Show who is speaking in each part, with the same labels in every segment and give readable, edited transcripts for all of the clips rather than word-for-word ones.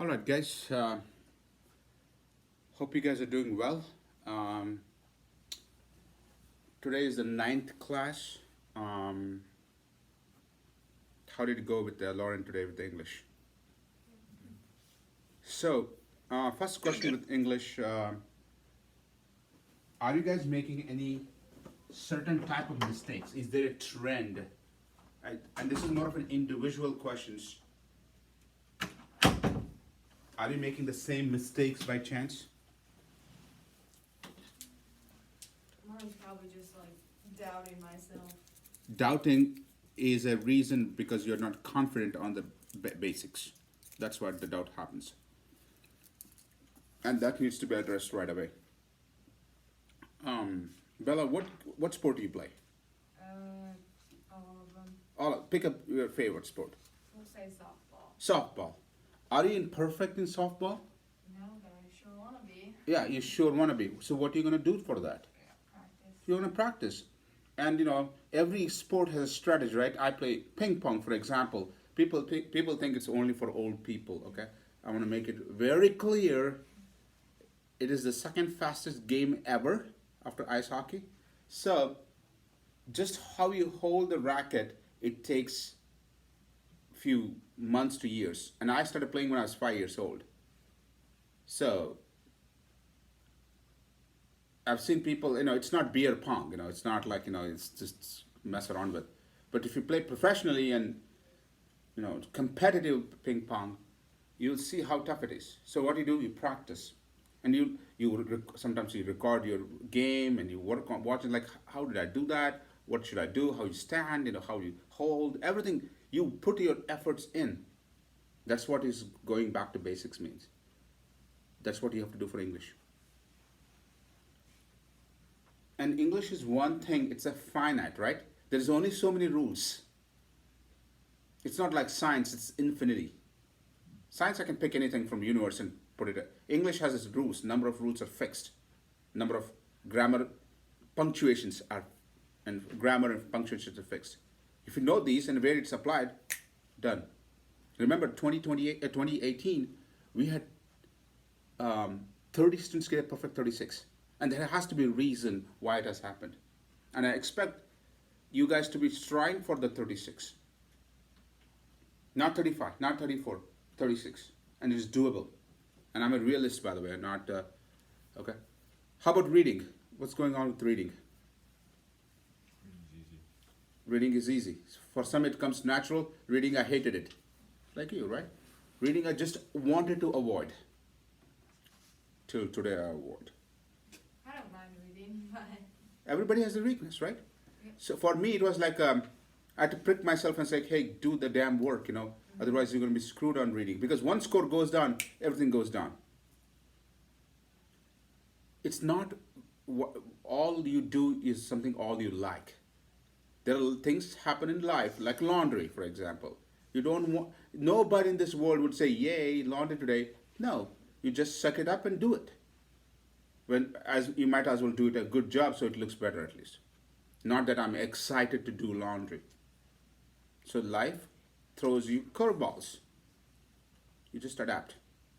Speaker 1: All right, guys. Hope you guys are doing well. Um, Today is the ninth class. Um, how did it go with Lauren today with the English? So, first
Speaker 2: Doing
Speaker 1: question
Speaker 2: good.
Speaker 1: with English: are you guys making any certain type of mistakes? Is there a trend? And this is more of an individual questions. Are you making the same mistakes by chance?
Speaker 3: Mine's probably just like doubting myself.
Speaker 1: Doubting is a reason because you're not confident on the basics. That's why the doubt happens, and that needs to be addressed right away. Bella, what sport do you play?
Speaker 3: All of them.
Speaker 1: All pick up your favorite sport.
Speaker 3: We'll say softball.
Speaker 1: Softball. Are you perfect in softball?
Speaker 3: No, but I sure want to be.
Speaker 1: Yeah, you sure want to be. So what are you gonna do for that?
Speaker 3: Practice.
Speaker 1: You're gonna practice, and every sport has a strategy, right? I play ping pong, for example. People think it's only for old people. Okay, I want to make it very clear. It is the second fastest game ever after ice hockey. So, just how you hold the racket, it takes few months to years. And I started playing when I was 5 years old. So, I've seen people, it's not beer pong, it's not like, it's just mess around with. But if you play professionally and, competitive ping pong, you'll see how tough it is. So what you do, you practice. And sometimes you record your game and you work on watching like how did I do that? What should I do? How you stand? How you hold? Everything you put your efforts in. That's what is going back to basics means. That's what you have to do for English. And English is one thing. It's a finite, right? There's only so many rules. It's not like science. It's infinity. Science, I can pick anything from universe and put it. English has its rules. Number of rules are fixed. Number of grammar, punctuations are, and grammar and punctuations are fixed. If you know these and where it's applied, done. Remember 2018, we had 30 students get a perfect 36. And there has to be a reason why it has happened. And I expect you guys to be striving for the 36. Not 35, not 34, 36. And it is doable. And I'm a realist, by the way, not, okay. How about reading? What's going on with reading? Reading is easy. For some, it comes natural. Reading, I hated it. Like you, right? Reading, I just wanted to avoid. Till today, I avoid.
Speaker 3: I don't mind reading, but
Speaker 1: Everybody has a weakness, right?
Speaker 3: yeah.
Speaker 1: So for me, it was like I had to prick myself and say, hey, do the damn work, Otherwise, you're going to be screwed on reading. Because one score goes down, everything goes down. It's not all you do is something all you like. There are things happen in life, like laundry, for example. You don't want, nobody in this world would say, yay, laundry today. No, you just suck it up and do it. As you might as well do it a good job so it looks better at least. Not that I'm excited to do laundry. So life throws you curveballs. You just adapt.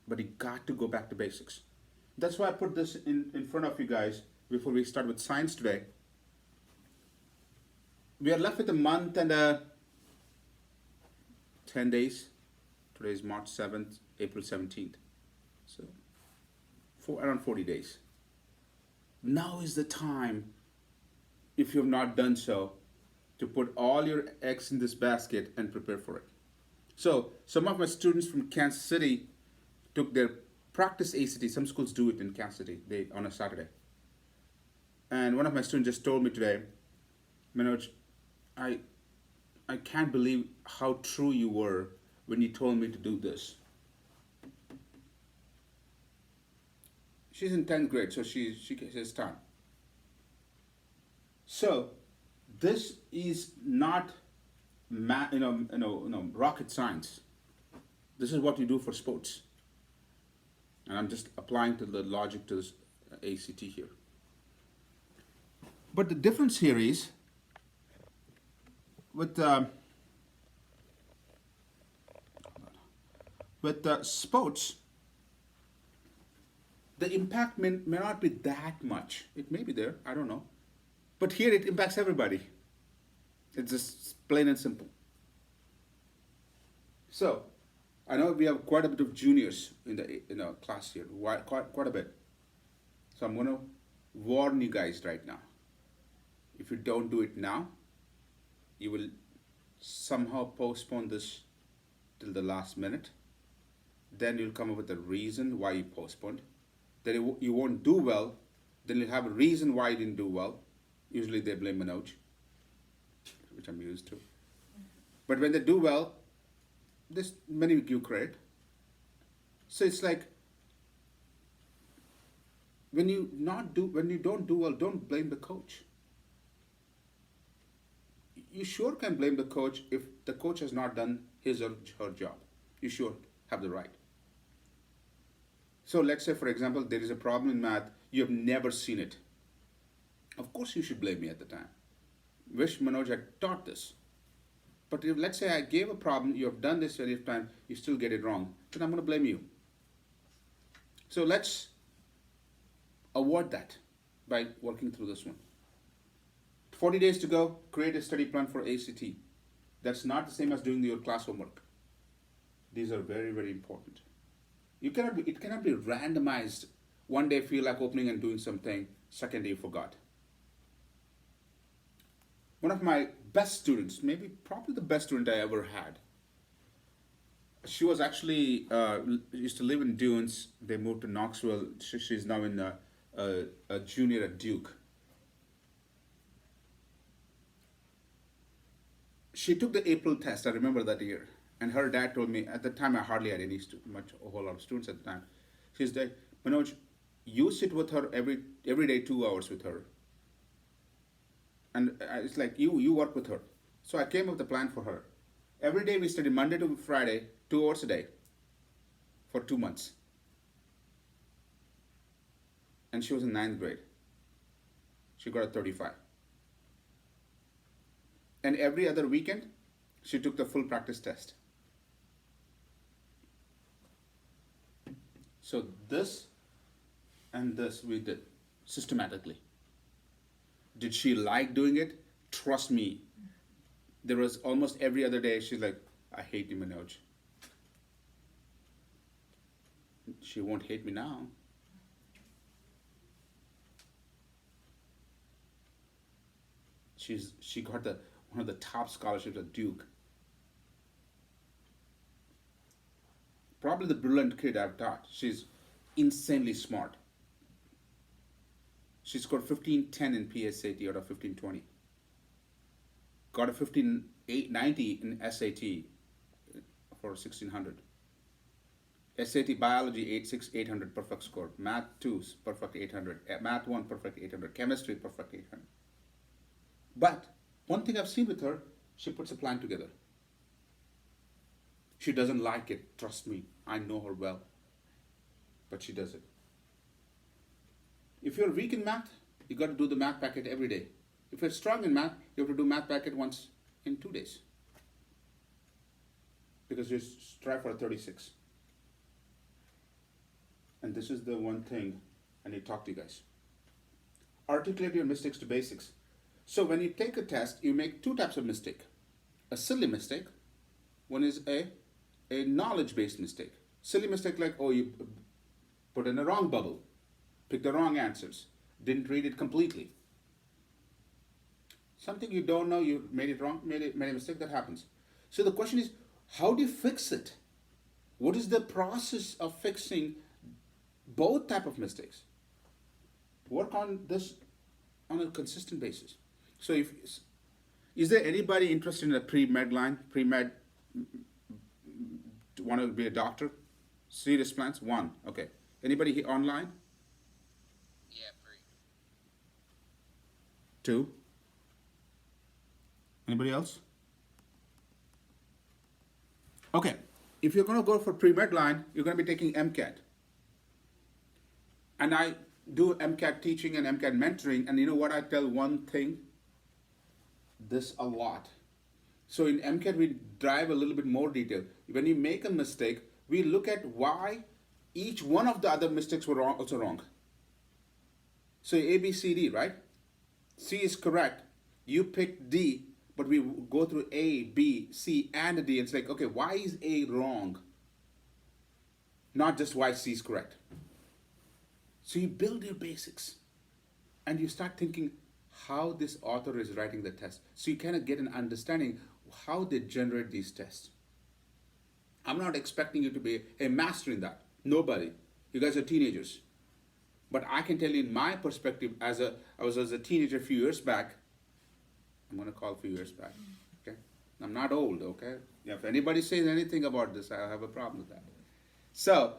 Speaker 1: But you got to go back to basics. That's why I put this in front of you guys before we start with science today. We are left with a month and 10 days. Today is March 7th, April 17th. So around 40 days. Now is the time, if you have not done so, to put all your eggs in this basket and prepare for it. So, some of my students from Kansas City took their practice ACT. Some schools do it in Kansas City on a Saturday. And one of my students just told me today, Manoj, I can't believe how true you were when you told me to do this. She's in 10th grade, so she has time. So, this is not rocket science. This is what you do for sports. And I'm just applying to the logic to this ACT here. But the difference here is with With sports, the impact may not be that much. It may be there, I don't know. But here it impacts everybody. It's just plain and simple. So, I know we have quite a bit of juniors in our class here, quite a bit. So I'm going to warn you guys right now. If you don't do it now, you will somehow postpone this till the last minute. Then you'll come up with a reason why you postponed. Then you won't do well. Then you'll have a reason why you didn't do well. Usually they blame Manoj, which I'm used to. But when they do well, many give credit. So it's like when you don't do well, don't blame the coach. You sure can blame the coach if the coach has not done his or her job. You sure have the right. So let's say, for example, there is a problem in math, you have never seen it. Of course you should blame me at the time. Wish Manoj had taught this. But if, let's say I gave a problem, you have done this many times, you still get it wrong, then I'm going to blame you. So let's avoid that by working through this one. 40 days to go, create a study plan for ACT. That's not the same as doing your class homework. These are very, very important. It cannot be randomized. One day feel like opening and doing something, second day you forgot. One of my best students, probably the best student I ever had. She was actually, used to live in Dunes. They moved to Knoxville. She's now in a junior at Duke. She took the April test, I remember that year. And her dad told me, at the time I hardly had a whole lot of students at the time. She said, Manoj, you sit with her every day 2 hours with her. And it's like, you work with her. So I came up with a plan for her. Every day we study Monday to Friday, 2 hours a day for 2 months. And she was in 9th grade. She got a 35. And every other weekend, she took the full practice test. So this and this we did systematically. Did she like doing it? Trust me. There was almost every other day she's like, I hate you, Manoj. She won't hate me now. She got one of the top scholarships at Duke. Probably the brilliant kid I've taught. She's insanely smart. She scored 1510 in PSAT out of 1520. Got a 1590 in SAT for 1600. SAT Biology 800 perfect score. Math 2 perfect 800. Math 1 perfect 800. Chemistry perfect 800. But one thing I've seen with her, she puts a plan together. She doesn't like it, trust me. I know her well. But she does it. If you're weak in math, you got to do the math packet every day. If you're strong in math, you have to do math packet once in 2 days. Because you strive for a 36. And this is the one thing I need to talk to you guys. Articulate your mistakes to basics. So when you take a test, you make 2 types of mistake. A silly mistake. One is a knowledge-based mistake. Silly mistake like, you put in a wrong bubble, picked the wrong answers, didn't read it completely. Something you don't know, you made it wrong, made a mistake, that happens. So the question is, how do you fix it? What is the process of fixing both type of mistakes? Work on this on a consistent basis. So is there anybody interested in a pre-med line? Pre-med, want to be a doctor? Serious plans? 1, okay. Anybody here online?
Speaker 2: Yeah, pre.
Speaker 1: 2. Anybody else? Okay, if you're going to go for pre-med line, you're going to be taking MCAT. And I do MCAT teaching and MCAT mentoring, and you know what I tell one thing? This a lot. So in MCAT, we drive a little bit more detail. When you make a mistake, we look at why each one of the other mistakes were wrong, also wrong. So A, B, C, D, right? C is correct. You picked D, but we go through A, B, C, and D. And it's like, okay, why is A wrong? Not just why C is correct. So you build your basics and you start thinking how this author is writing the test. So you kind of get an understanding how they generate these tests. I'm not expecting you to be a master in that. Nobody. You guys are teenagers. But I can tell you in my perspective, I was as a teenager a few years back. I'm gonna call a few years back. Okay? I'm not old, okay? If anybody says anything about this, I have a problem with that. So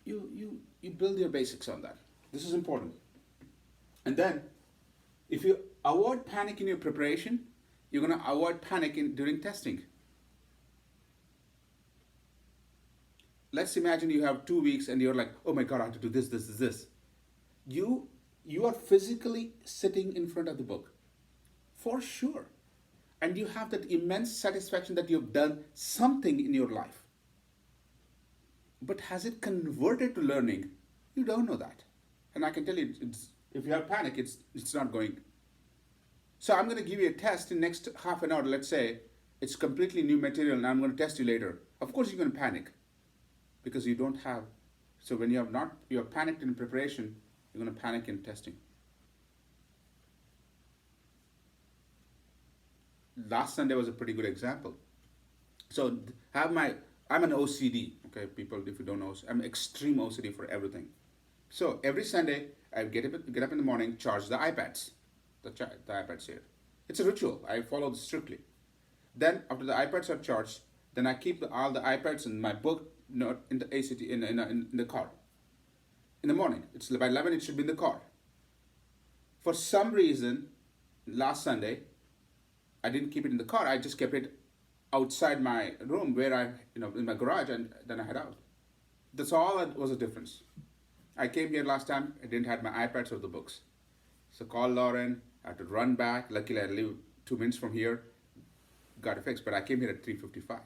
Speaker 1: you build your basics on that. This is important. And then if you avoid panic in your preparation, you're gonna avoid panic during testing. Let's imagine you have 2 weeks and you're like, oh my God, I have to do this, this, this. You are physically sitting in front of the book, for sure. And you have that immense satisfaction that you've done something in your life. But has it converted to learning? You don't know that. And I can tell you, if you have panic, it's not going. So I'm going to give you a test in next half an hour. Let's say it's completely new material and I'm going to test you later. Of course you're going to panic. Because you don't have, so when you're panicked in preparation, you're going to panic in testing. Last Sunday was a pretty good example. So I'm an OCD, okay, people, if you don't know, I'm extreme OCD for everything. So every Sunday, I get up in the morning, charge the iPads, the iPads here. It's a ritual, I follow this strictly. Then after the iPads are charged, then I keep all the iPads and my book note in the ACT in the car. In the morning, it's by 11. It should be in the car. For some reason, last Sunday, I didn't keep it in the car. I just kept it outside my room, where in my garage, and then I head out. That's all. That was a difference. I came here last time. I didn't have my iPads or the books, so called Lauren. I had to run back. Luckily, I live 2 minutes from here. Got it fixed, but I came here at 3:55.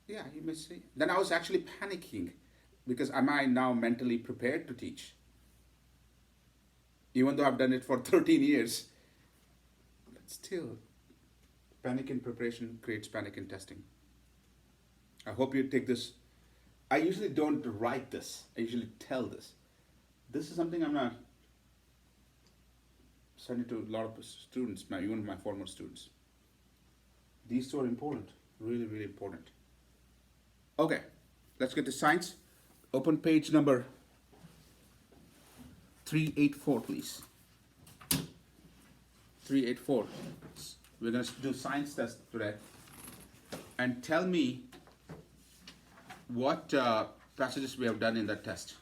Speaker 1: Yeah, you may see. Then I was actually panicking because am I now mentally prepared to teach? Even though I've done it for 13 years. But still, panic in preparation creates panic in testing. I hope you take this. I usually don't write this. I usually tell this. This is something I'm not sending to a lot of students, even my former students. These two are important, really, really important. Okay, let's get to science. Open page number 384, please. 384. We're going to do science test today. And tell me what passages we have done in that test.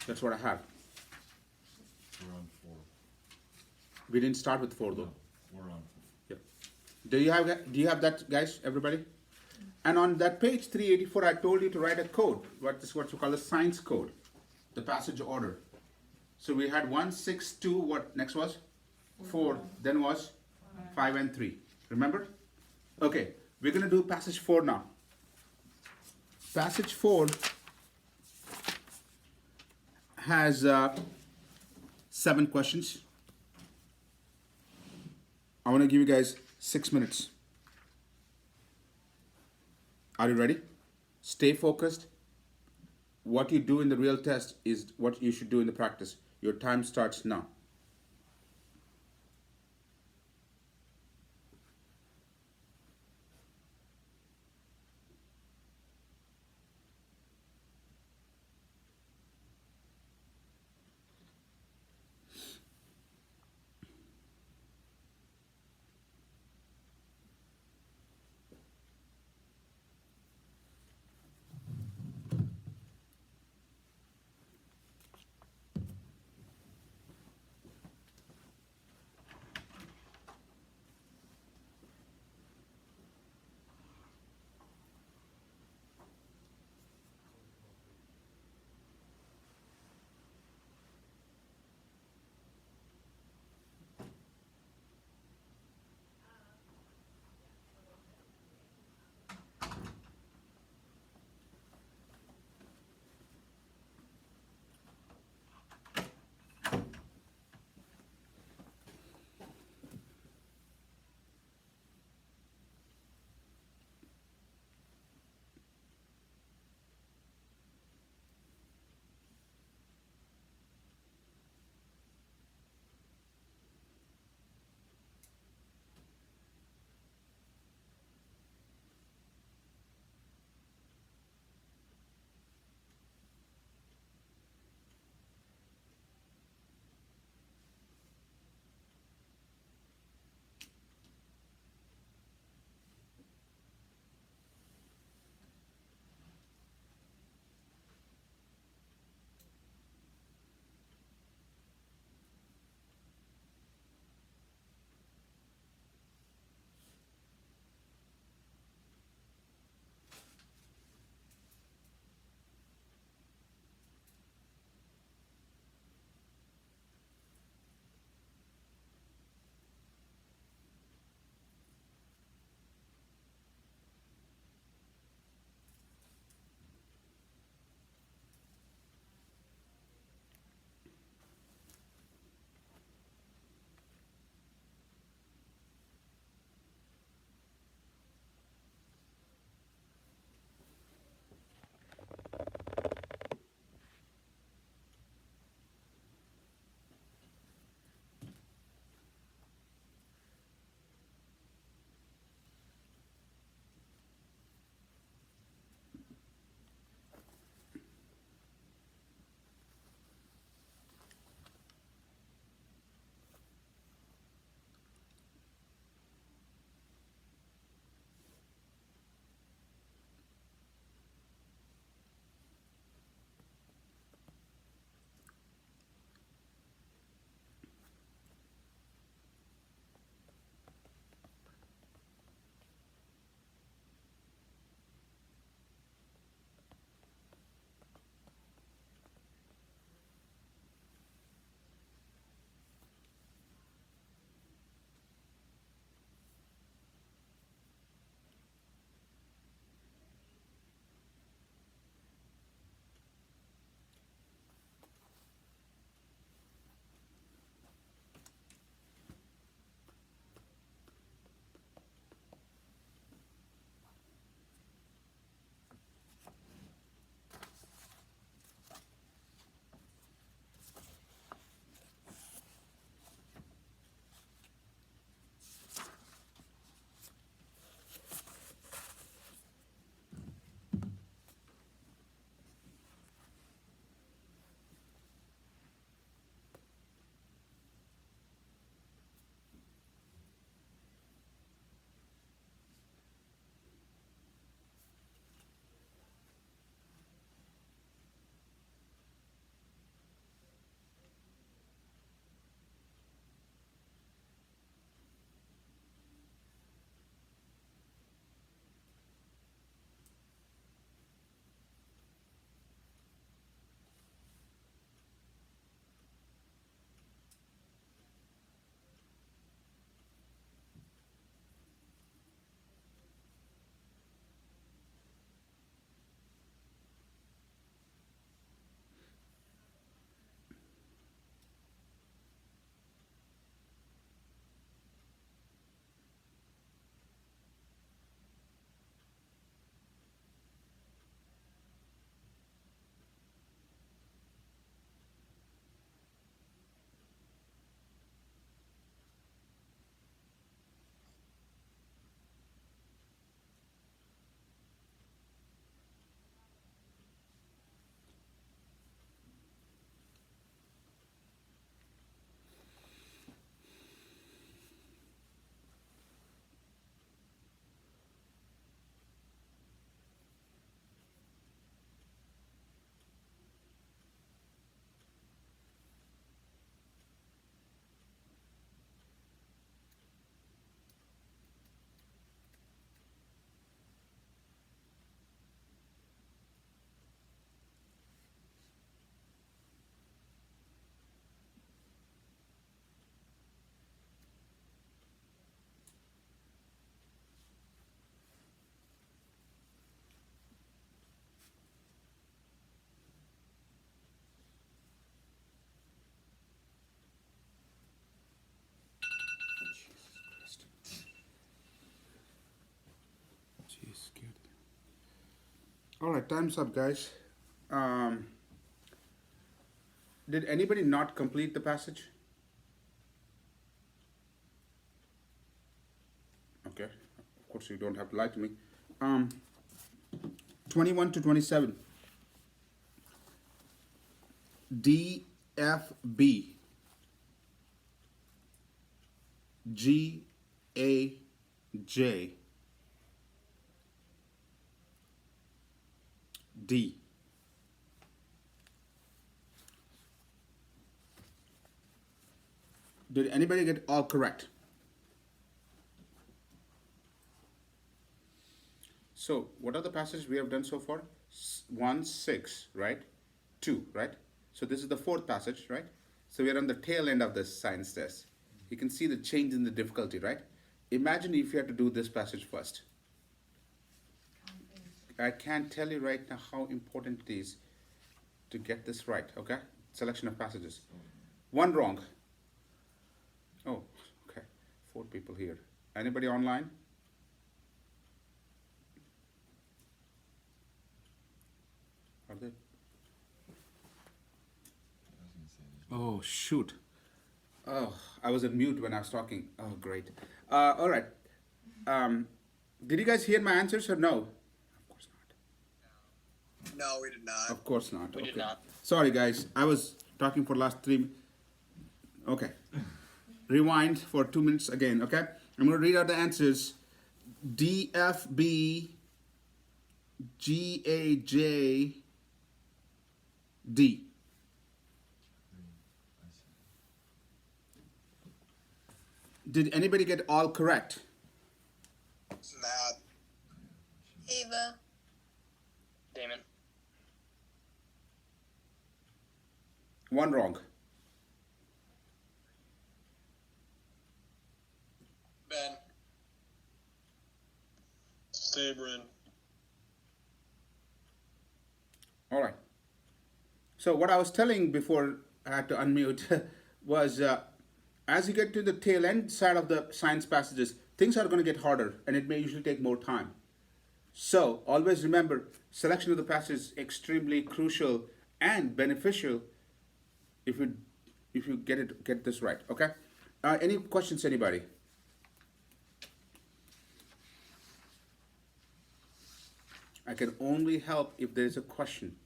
Speaker 1: That's what I have.
Speaker 4: We're on 4.
Speaker 1: We didn't start with 4 though.
Speaker 4: No, we're on 4.
Speaker 1: Yep. Do you have that, guys, everybody? And on that page 384, I told you to write a code. What we call the science code, the passage order. So we had 1, 6, 2. What next was? 4. Then was 5 and 3. Remember? Okay. We're gonna do passage 4 now. Passage 4 has 7 questions. I want to give you guys 6 minutes. Are you ready? Stay focused. What you do in the real test is what you should do in the practice. Your time starts now. All right, time's up, guys. Um, did anybody not complete the passage? Okay, of course you don't have to lie to me. 21 to 27. D, F, B, G, A, J, D. Did anybody get all correct? So, what are the passages we have done so far? 1, 6, right? 2, right? So, this is the fourth passage, right? So, we are on the tail end of this science test. You can see the change in the difficulty, right? Imagine if you had to do this passage first. I can't tell you right now how important it is to get this right, okay? Selection of passages. One wrong. Oh, okay. 4 people here. Anybody online? Are they?
Speaker 4: I was gonna say there's
Speaker 1: Oh, shoot. Oh, I was on mute when I was talking. Oh, great. All right. Did you guys hear my answers or no? Of course not.
Speaker 5: No, we did not.
Speaker 1: Of course not.
Speaker 2: We did not.
Speaker 1: Sorry, guys. I was talking for last 3. Okay. Rewind for 2 minutes again. Okay. I'm going to read out the answers. D, F, B, G, A, J, D.
Speaker 4: 3. I see.
Speaker 1: Did anybody get all correct?
Speaker 5: Matt.
Speaker 6: Ava.
Speaker 2: Damon.
Speaker 1: One wrong.
Speaker 5: Ben. Sabrin.
Speaker 1: All right. So what I was telling before I had to unmute was as you get to the tail end side of the science passages, things are going to get harder and it may usually take more time. So always remember, selection of the passage is extremely crucial and beneficial if you get this right. Okay. Any questions, anybody? I can only help if there is a question,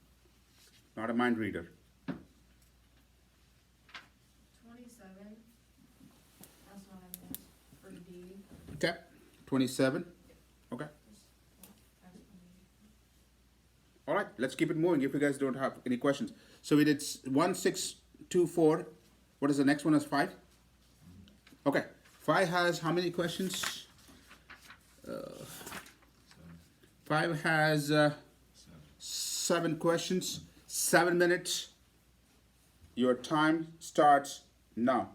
Speaker 1: not a mind reader.
Speaker 3: 27. That's what I missed for D.
Speaker 1: Okay, 27. Okay.
Speaker 3: That's
Speaker 1: All right, let's keep it moving if you guys don't have any questions. So we did 1, 6, 2, 4. What is the next one? Is 5? Okay, 5 has how many questions? 5 has 7 questions, 7 minutes. Your time starts now.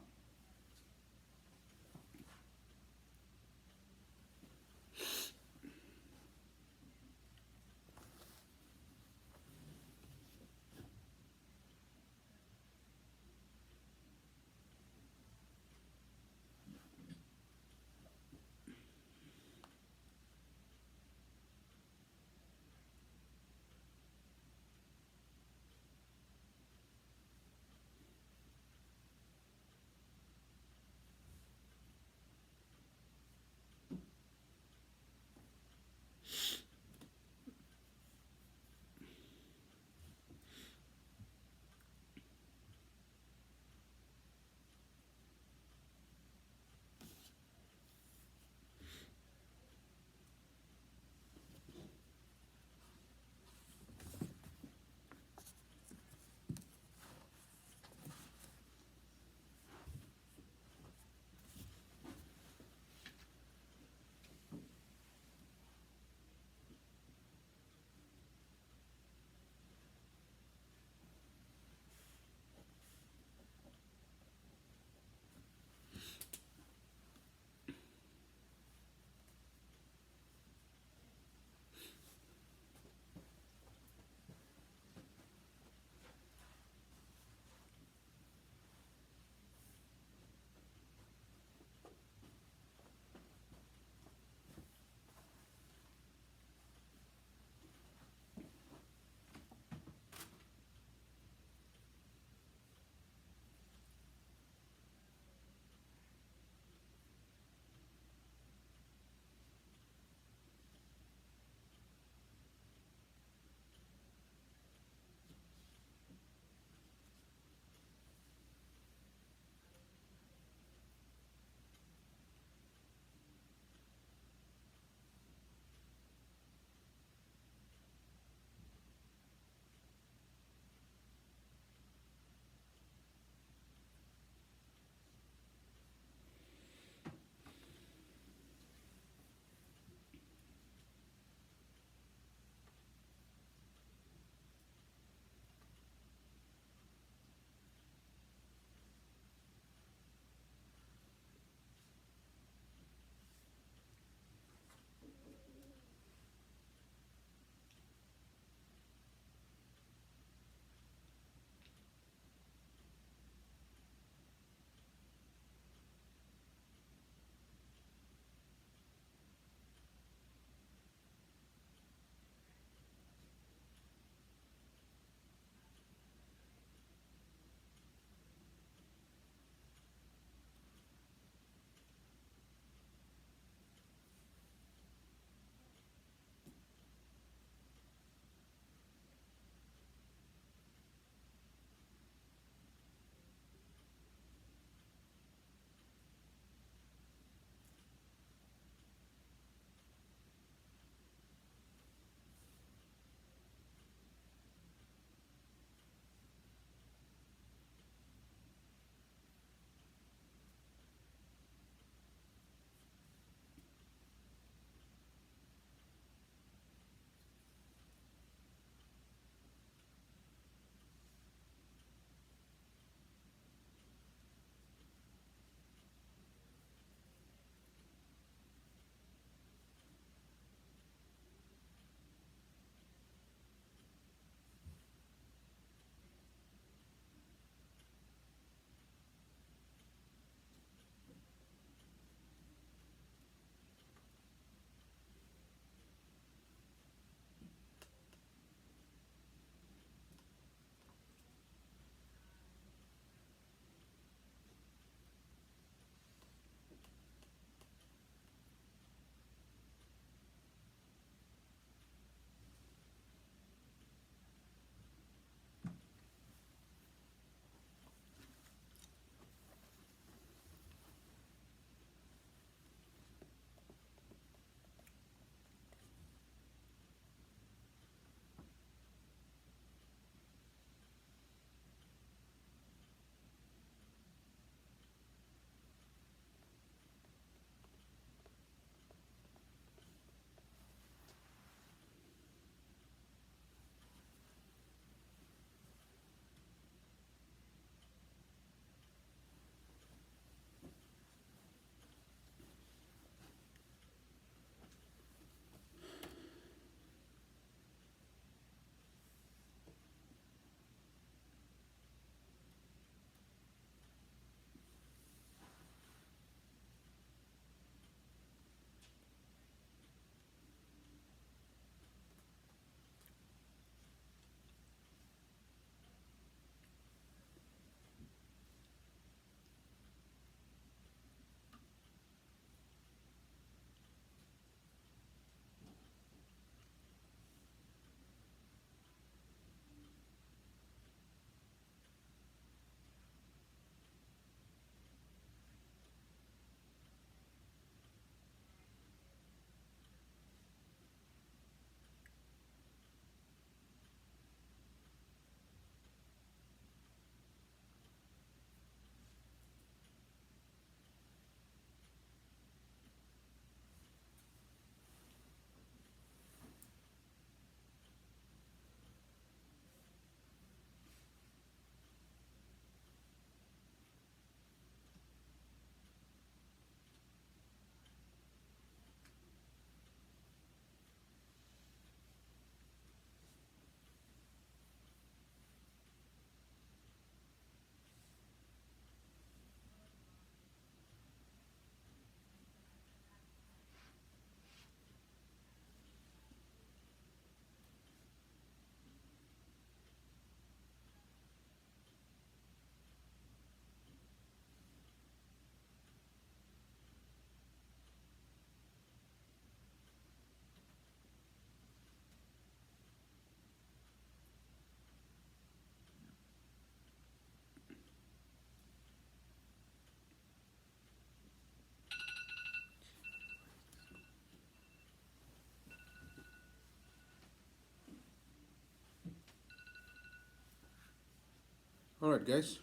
Speaker 1: All right, guys.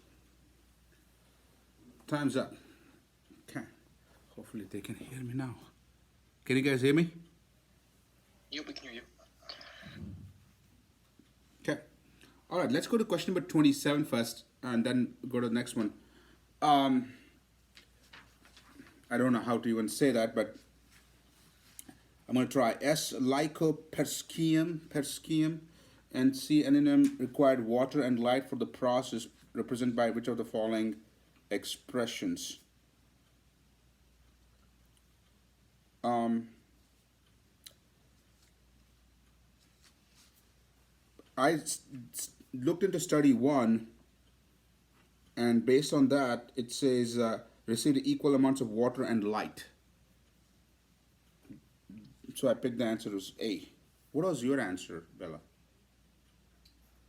Speaker 1: Time's up. Okay. Hopefully they can hear me now. Can you guys hear me?
Speaker 2: Yep, we can hear you.
Speaker 1: Okay. All right, let's go to question number 27 first, and then go to the next one. I don't know how to even say that, but I'm going to try. S. Lycoperscium, and C. Aninum required water and light for the process, represented by which of the following expressions? I looked into study 1, and based on that, it says received equal amounts of water and light. So I picked the answer as A. What was your answer, Bella?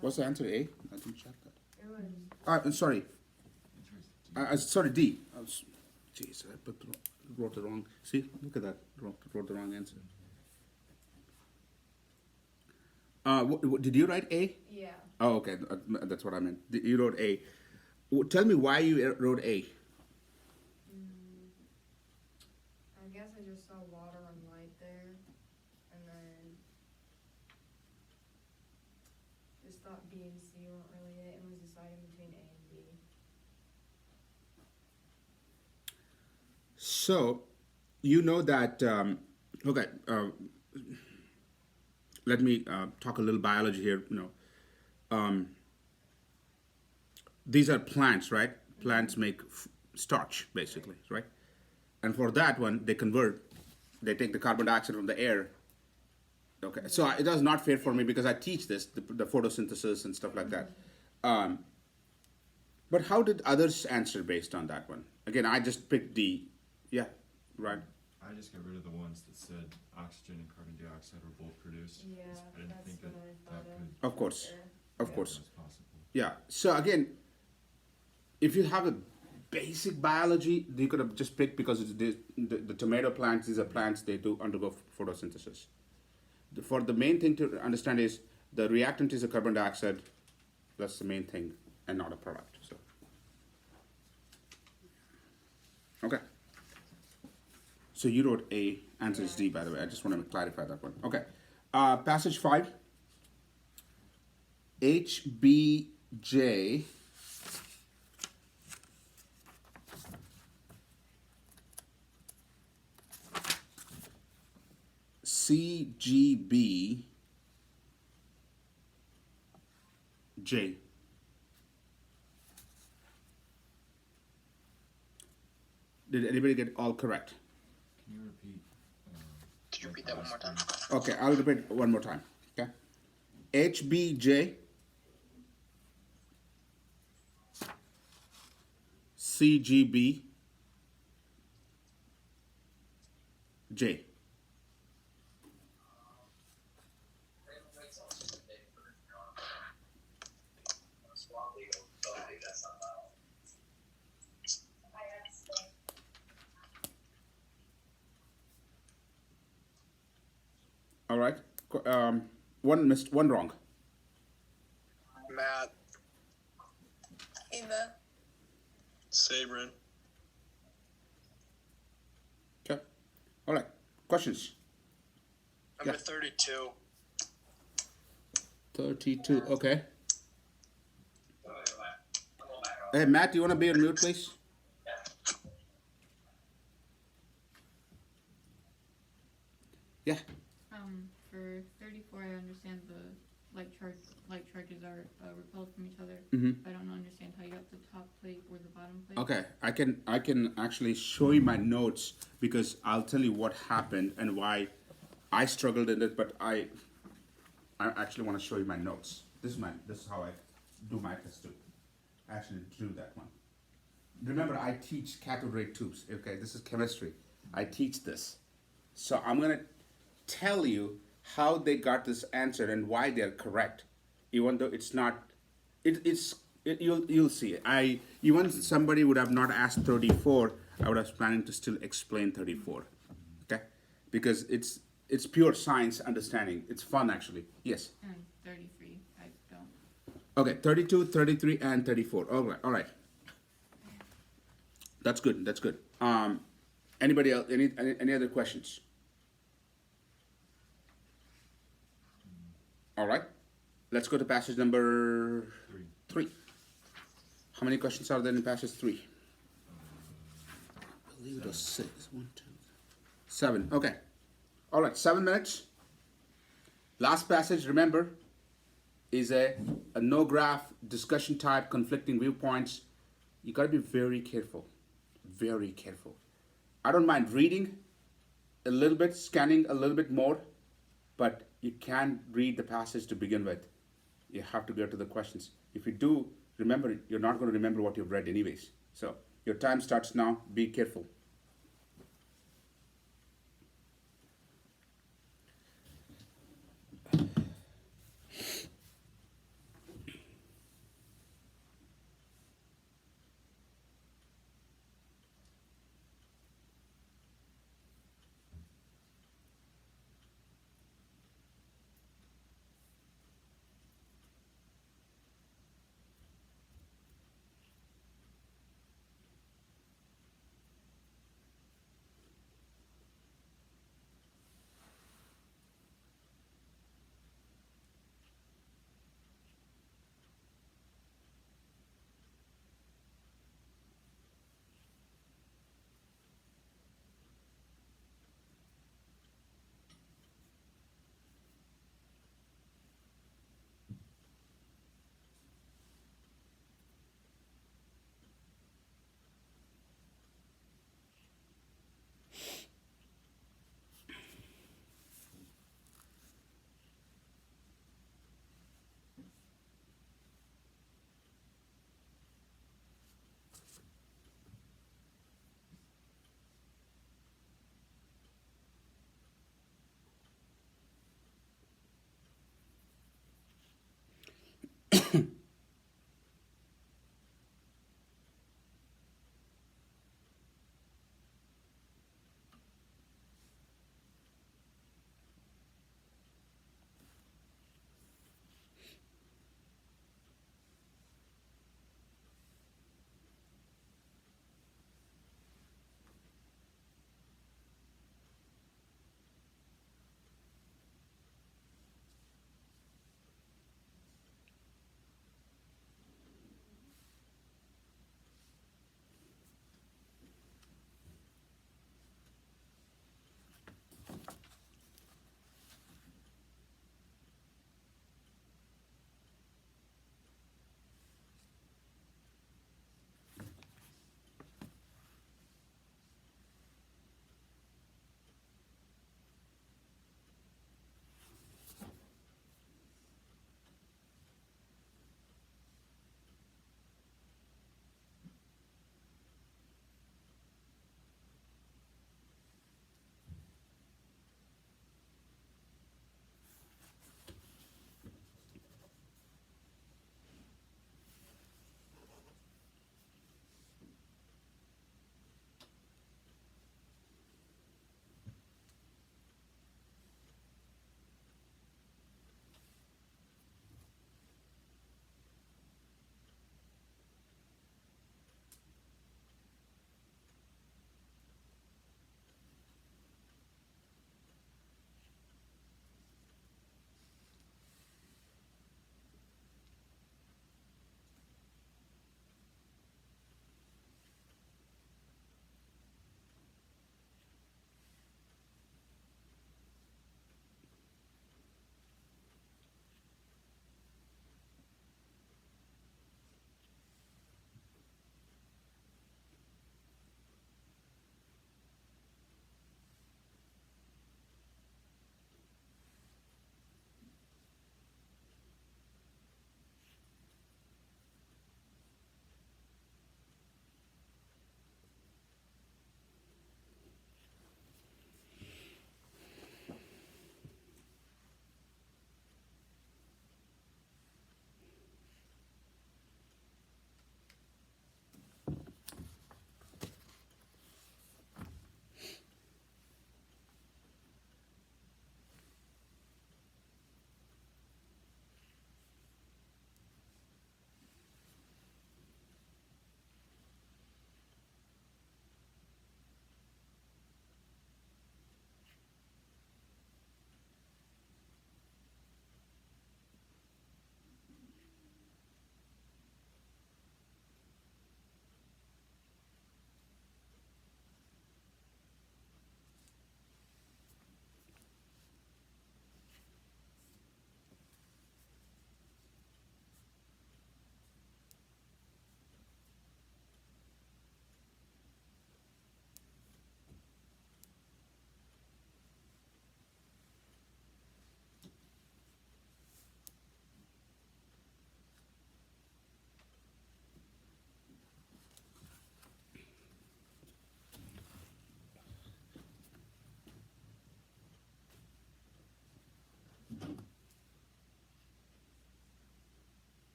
Speaker 1: What's the answer, A? I didn't check that.
Speaker 3: It was,
Speaker 1: I'm sorry.
Speaker 4: Interesting.
Speaker 1: Sorry, D. Jeez, I wrote the wrong. See, look at that. Wrote the wrong answer. Did you write A?
Speaker 3: yeah.
Speaker 1: Oh, okay. That's what I meant. You wrote A. Tell me why you wrote A.
Speaker 3: I guess I just saw water and light there, and then just thought B and C weren't really it, and was deciding between A and B.
Speaker 1: So, you know that. Okay. Let me talk a little biology here. These are plants, right? Plants make starch, basically, right? And for that one, they take the carbon dioxide from the air. Okay, so it is not fair for me because I teach this, the photosynthesis and stuff like that. But how did others answer based on that one? Again, I just picked D. Yeah, right.
Speaker 4: I just got rid of the ones that said oxygen and carbon dioxide were both produced.
Speaker 3: Yeah,
Speaker 4: I didn't
Speaker 3: that's
Speaker 4: think
Speaker 3: what
Speaker 4: that
Speaker 3: I
Speaker 4: that
Speaker 3: thought
Speaker 4: could
Speaker 1: Of course, of course.
Speaker 4: was possible.
Speaker 1: Yeah. So again, if you have a basic biology, you could have just picked because it's the tomato plants. These are plants. They do undergo photosynthesis. For the main thing to understand is the reactant is a carbon dioxide. That's the main thing, and not a product. So. Okay. So you wrote A. Answer is D, by the way. I just want to clarify that one. Okay. Passage 5. HBJ CGB J. Did anybody get all correct?
Speaker 4: Can you repeat?
Speaker 2: Could you repeat that one more time?
Speaker 1: Okay, I'll repeat one more time. Okay. HBJ CGB J. All right. One missed, one wrong.
Speaker 5: Matt,
Speaker 6: Ava,
Speaker 5: Sabrin,
Speaker 1: Okay. All right. Questions?
Speaker 5: number
Speaker 1: Yeah.
Speaker 5: 32.
Speaker 1: 32. Okay. Hey, Matt, you want to be on mute, please? Yeah.
Speaker 7: For 34, I understand the light charges are repelled from each other.
Speaker 1: Mhm.
Speaker 7: I don't understand how you got the top plate or the bottom plate.
Speaker 1: Okay, I can actually show you my notes because I'll tell you what happened and why I struggled in it, but I actually want to show you my notes. This is how I do my test too. I actually drew that one. Remember, I teach cathode ray tubes. Okay, this is chemistry. I teach this, so I'm gonna tell you how they got this answer and why they're correct, even though it's not. You'll see. Even somebody would have not asked 34. I would have planning to still explain 34. Okay, because it's pure science understanding. It's fun actually. Yes.
Speaker 7: And 33, I don't.
Speaker 1: Okay, 32, 33, and 34. All right, all right. That's good. That's good. Anybody else? Any other questions? All right. Let's go to passage number 3. How many questions are there in passage 3? I believe it was 6. 1, 2, 7. Okay. All right. 7 minutes. Last passage. Remember, is a no graph discussion type, conflicting viewpoints. You got to be very careful. Very careful. I don't mind reading a little bit, scanning a little bit more, but you can't read the passage to begin with. You have to go to the questions. If you do, remember, you're not going to remember what you've read anyways. So your time starts now. Be careful.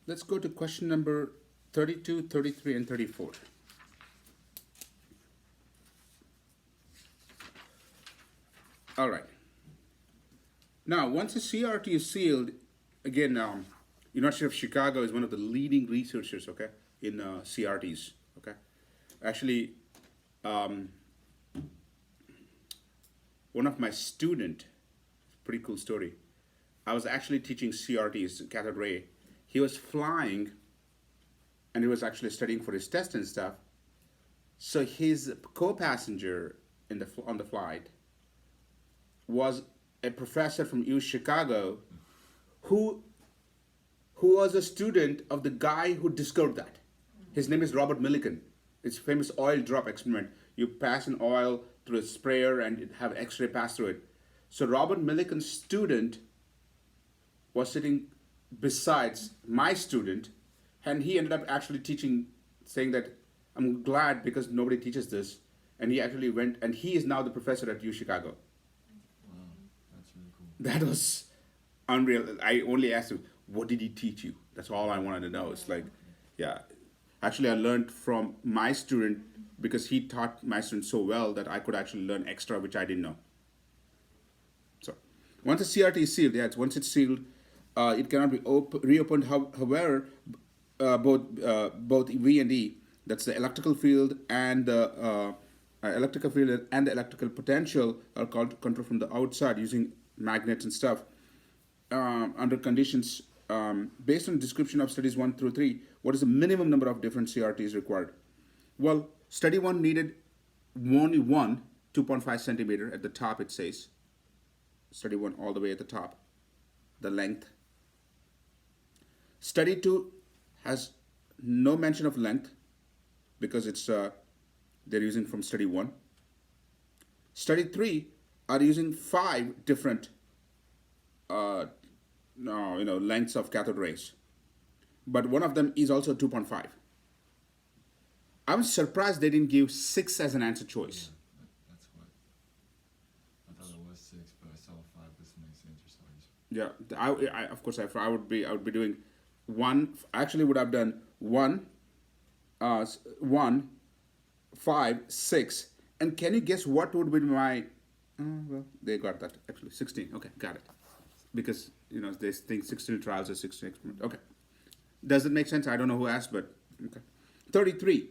Speaker 1: let's go to question number 32, 33, and 34. All right. Now, once a CRT is sealed, again, University of Chicago is one of the leading researchers, okay, in CRTs, okay. Actually, one of my student, pretty cool story. I was actually teaching CRTs, cathode ray. He was flying, and he was actually studying for his test and stuff. So his co-passenger on the flight was a professor from U Chicago, who was a student of the guy who discovered that. His name is Robert Millikan. It's a famous oil drop experiment. You pass an oil through a sprayer and it have X-ray pass through it. So Robert Millikan's student was sitting besides my student, and he ended up actually teaching, saying that I'm glad because nobody teaches this. And he actually went, and he is now the professor at U Chicago.
Speaker 4: Wow, that's really cool.
Speaker 1: That was unreal. I only asked him, what did he teach you? That's all I wanted to know. It's like, yeah. Actually, I learned from my student because he taught my student so well that I could actually learn extra, which I didn't know. So, once a CRT is sealed, once it's sealed, it cannot be reopened. However, both V and E, that's the electrical field and the electrical potential, are controlled from the outside using magnets and stuff. Under conditions based on description of studies 1 through 3, what is the minimum number of different CRTs required? Well, study 1 needed only one 2.5 centimeter at the top, it says. Study 1 all the way at the top, the length. Study 2 has no mention of length because it's they're using from study 1. Study 3 are using 5 different lengths of cathode rays, but one of them is also 2.5. I'm surprised they didn't give 6 as an answer choice.
Speaker 4: That's what. I thought it was 6, but I saw 5. This makes answer choice.
Speaker 1: Yeah, I of course I would be doing 1. Actually, would have done 1, 1, 5, 6, and can you guess what would be my? Well, they got that actually 16. Okay, got it. Because they think 16 trials are 16 experiments. Okay, does it make sense? I don't know who asked, but okay. 33.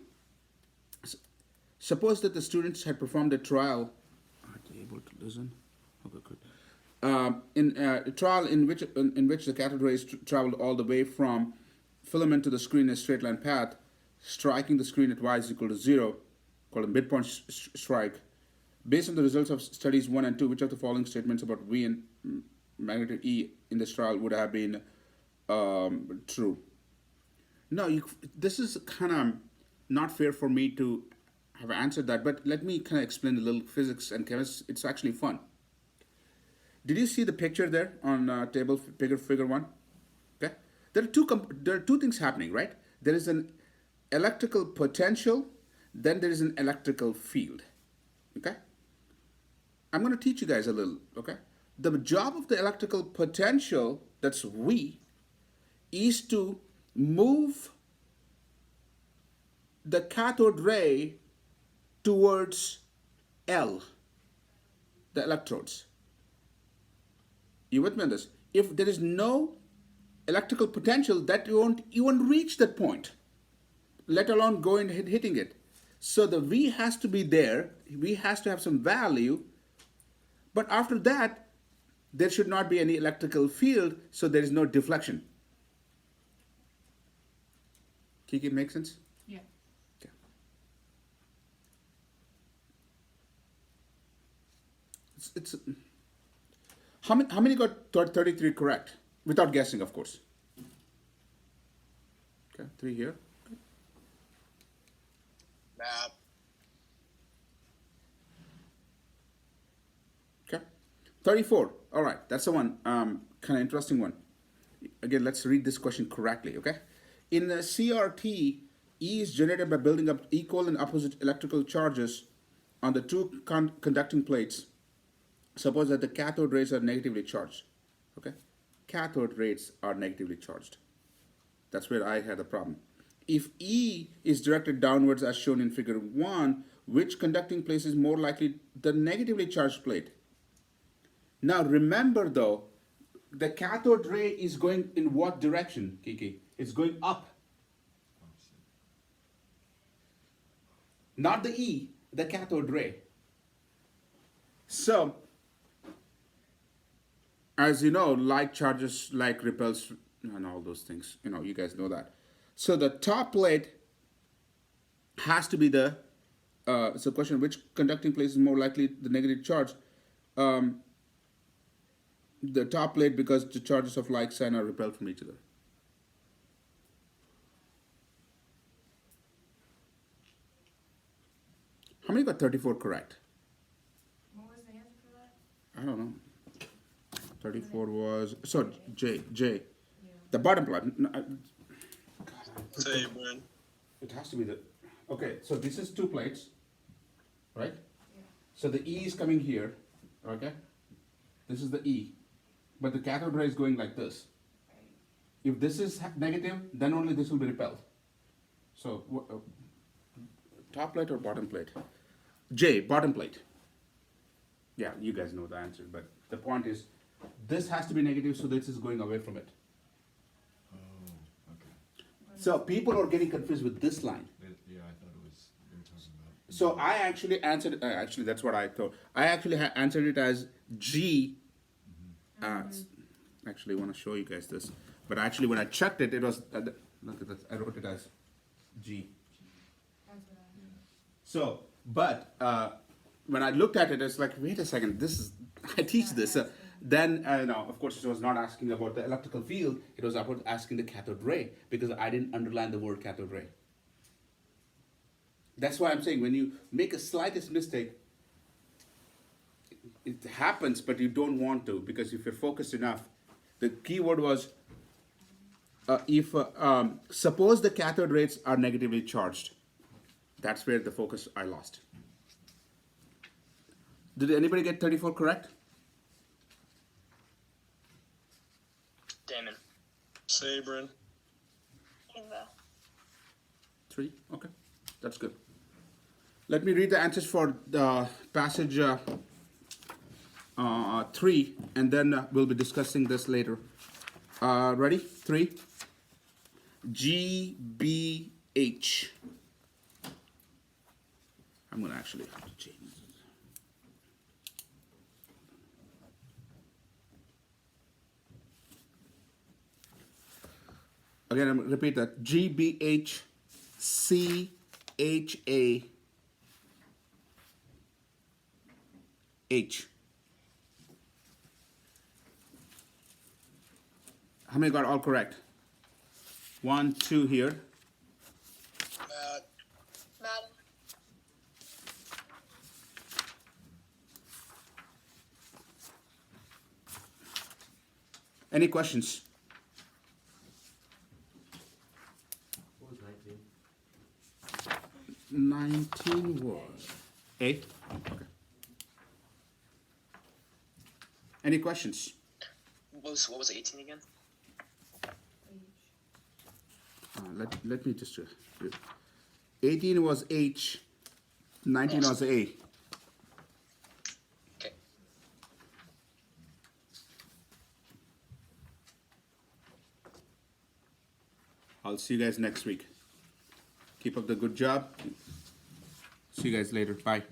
Speaker 1: Suppose that the students had performed a trial. Are they able to listen? Okay, good. In a trial in which the cathode rays traveled all the way from filament to the screen in a straight line path, striking the screen at y is equal to 0, called a midpoint strike. Based on the results of studies 1 and 2, which of the following statements about V and magnitude E in this trial would have been true? No, this is kind of not fair for me to have answered that, but let me kind of explain a little physics and chemistry. It's actually fun. Did you see the picture there on table figure 1? Okay, there are two things happening, right? There is an electrical potential, then there is an electrical field. Okay, I'm going to teach you guys a little. Okay, the job of the electrical potential, that's V, is to move the cathode ray towards L, the electrodes. You with me on this? If there is no electrical potential, that you won't even reach that point, let alone go and hitting it. So the V has to be there. V has to have some value. But after that, there should not be any electrical field, so there is no deflection. Kiki, make sense?
Speaker 7: Yeah.
Speaker 1: Okay. It's how many got 33 correct? Without guessing, of course. Okay, 3 here.
Speaker 2: Math.
Speaker 1: Okay. 34. All right, that's the one. Kind of interesting one. Again, let's read this question correctly, okay? In a CRT, E is generated by building up equal and opposite electrical charges on the two conducting plates. Suppose that the cathode rays are negatively charged, okay? Cathode rays are negatively charged. That's where I had a problem. If E is directed downwards as shown in figure 1, which conducting place is more likely the negatively charged plate? Now remember though, the cathode ray is going in what direction, Kiki? It's going up. Not the E, the cathode ray. So, as you know, like charges, like repels, and all those things. You know, you guys know that. So the top plate has to be the, it's a question, which conducting place is more likely the negative charge? The top plate, because the charges of like sign are repelled from each other. How many got 34 correct?
Speaker 3: What was the answer for that?
Speaker 1: I don't know. 34 was, so J.
Speaker 3: Yeah.
Speaker 1: The bottom plate.
Speaker 5: Sabrin.
Speaker 1: It has to be the, okay, so this is two plates, right?
Speaker 3: Yeah.
Speaker 1: So the E is coming here, okay? This is the E, but the cathode ray is going like this.
Speaker 3: Right.
Speaker 1: If this is negative, then only this will be repelled. So, top plate or bottom plate? J, bottom plate. Yeah, you guys know the answer, but the point is, this has to be negative, so this is going away from it.
Speaker 4: Oh, okay.
Speaker 1: So people are getting confused with this line.
Speaker 4: Yeah, I thought it was, they were talking about.
Speaker 1: So I actually answered, actually that's what I thought. I actually answered it as G. Actually, I want to show you guys this. But actually when I checked it, it was, look at that, I wrote it as G.
Speaker 3: That's what I mean.
Speaker 1: So, but when I looked at it, it's like, wait a second, this is, I teach this. Then, no, of course, it was not asking about the electrical field. It was about asking the cathode ray, because I didn't underline the word cathode ray. That's why I'm saying when you make a slightest mistake, it happens, but you don't want to, because if you're focused enough, the key word was, suppose the cathode rays are negatively charged. That's where the focus I lost. Did anybody get 34 correct?
Speaker 2: Damon.
Speaker 5: Sabrin.
Speaker 6: Ava.
Speaker 1: 3? Okay, that's good. Let me read the answers for the passage 3, and then we'll be discussing this later. Ready? 3. GBH. I'm going to actually change this. Again, I'm going to repeat that. GBH CHA H. How many got all correct? 1, 2 here.
Speaker 5: Matt.
Speaker 6: Madam.
Speaker 1: Any questions?
Speaker 8: What was 19?
Speaker 1: 19 was 8. Okay. Any questions?
Speaker 2: What was 18 again?
Speaker 1: Let me just. 18 was H. 19 was A.
Speaker 2: Okay.
Speaker 1: I'll see you guys next week. Keep up the good job. See you guys later. Bye.